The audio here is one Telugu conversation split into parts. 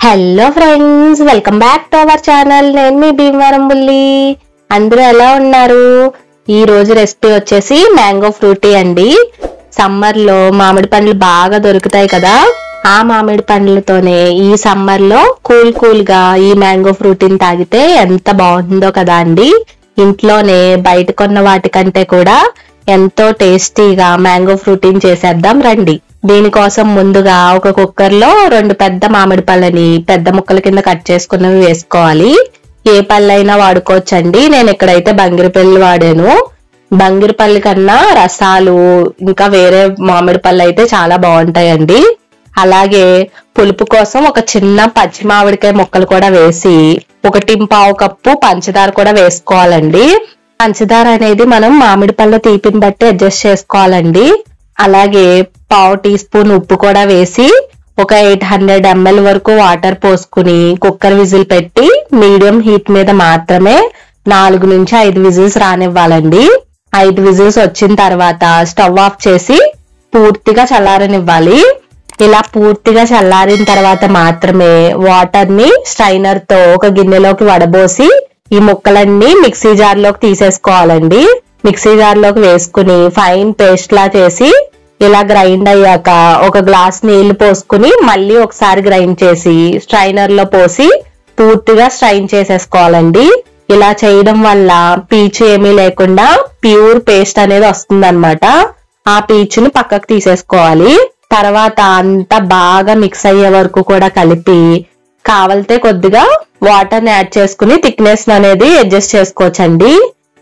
Hello friends, welcome back to our channel. నేను మీ భీమవరం బుల్లి. అందరూ ఎలా ఉన్నారు? ఈ రోజు రెసిపీ వచ్చేసి మ్యాంగో ఫ్రూటీ అండి. సమ్మర్ లో మామిడి పండ్లు బాగా దొరుకుతాయి కదా, ఆ మామిడి పండ్లతోనే ఈ సమ్మర్ లో కూల్ గా ఈ మ్యాంగో ఫ్రూటీని తాగితే ఎంత బాగుంటుందో కదా అండి. ఇంట్లోనే బయట కొన్న వాటికంటే కూడా ఎంతో టేస్టీగా మ్యాంగో ఫ్రూటీని చేసేద్దాం రండి. దీనికోసం ముందుగా ఒక కుక్కర్ లో 2 పెద్ద మామిడి పళ్ళని పెద్ద ముక్కల కింద కట్ చేసుకున్నవి వేసుకోవాలి. ఏ పళ్ళైనా వాడుకోవచ్చండి. నేను ఇక్కడైతే బంగిరిపల్లి వాడాను. బంగిరిపల్లి కన్నా రసాలు ఇంకా వేరే మామిడి పళ్ళు అయితే చాలా బాగుంటాయండి. అలాగే పులుపు కోసం ఒక చిన్న పచ్చి మామిడికాయ ముక్కలు కూడా వేసి 1.25 కప్పు పంచదార కూడా వేసుకోవాలండి. పంచదార అనేది మనం మామిడి పళ్ళ తీపిని బట్టి అడ్జస్ట్ చేసుకోవాలండి. అలాగే 1/2 టీ స్పూన్ ఉప్పు కూడా వేసి ఒక 800 ml వరకు వాటర్ పోసుకుని కుక్కర్ విజిల్ పెట్టి మీడియం హీట్ మీద మాత్రమే 4 నుంచి 5 విజిల్స్ రానివ్వాలండి. 5 విజిల్స్ వచ్చిన తర్వాత స్టవ్ ఆఫ్ చేసి పూర్తిగా చల్లారనివ్వాలి. ఇలా పూర్తిగా చల్లారిన తర్వాత మాత్రమే వాటర్ ని స్ట్రైనర్ తో ఒక గిన్నెలోకి వడబోసి ఈ ముక్కలన్నీ మిక్సీ జార్ లోకి తీసేసుకోవాలండి. మిక్సీ జార్ లోకి వేసుకుని ఫైన్ పేస్ట్ లా చేసి ఇలా గ్రైండ్ అయ్యాక ఒక గ్లాస్ నీళ్లు పోసుకుని మళ్ళీ ఒకసారి గ్రైండ్ చేసి స్ట్రైనర్ లో పోసి పూర్తిగా స్ట్రైన్ చేసేసుకోవాలండి. ఇలా చేయడం వల్ల పీచు ఏమీ లేకుండా ప్యూర్ పేస్ట్ అనేది వస్తుందన్నమాట. ఆ పీచుని పక్కకు తీసేసుకోవాలి. తర్వాత అంతా బాగా మిక్స్ అయ్యే వరకు కూడా కలిపి కావాలితే కొద్దిగా వాటర్ ని యాడ్ చేసుకుని థిక్నెస్ అనేది అడ్జస్ట్ చేసుకోవచ్చండి.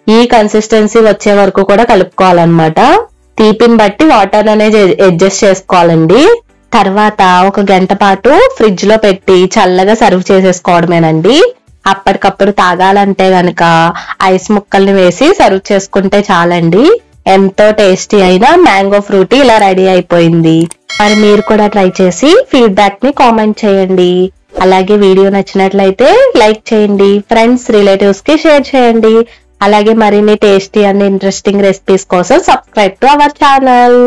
ఈ కన్సిస్టెన్సీ వచ్చే వరకు కూడా కలుపుకోవాలన్నమాట. తీపిని బట్టి వాటర్ అనేది అడ్జస్ట్ చేసుకోవాలండి. తర్వాత ఒక గంట పాటు ఫ్రిడ్జ్ లో పెట్టి చల్లగా సర్వ్ చేసేసుకోవడమేనండి. అప్పటికప్పుడు తాగాలంటే గనక ఐస్ ముక్కల్ని వేసి సర్వ్ చేసుకుంటే చాలండి. ఎంతో టేస్టీ అయిన మ్యాంగో ఫ్రూటీ ఇలా రెడీ అయిపోయింది. మరి మీరు కూడా ట్రై చేసి ఫీడ్బ్యాక్ ని కామెంట్ చేయండి. అలాగే వీడియో నచ్చినట్లయితే లైక్ చేయండి, ఫ్రెండ్స్ రిలేటివ్స్ కి షేర్ చేయండి. అలాగే మరిన్ని టేస్టీ అండ్ ఇంట్రెస్టింగ్ రెసిపీస్ కోసం సబ్స్క్రైబ్ టు అవర్ ఛానల్.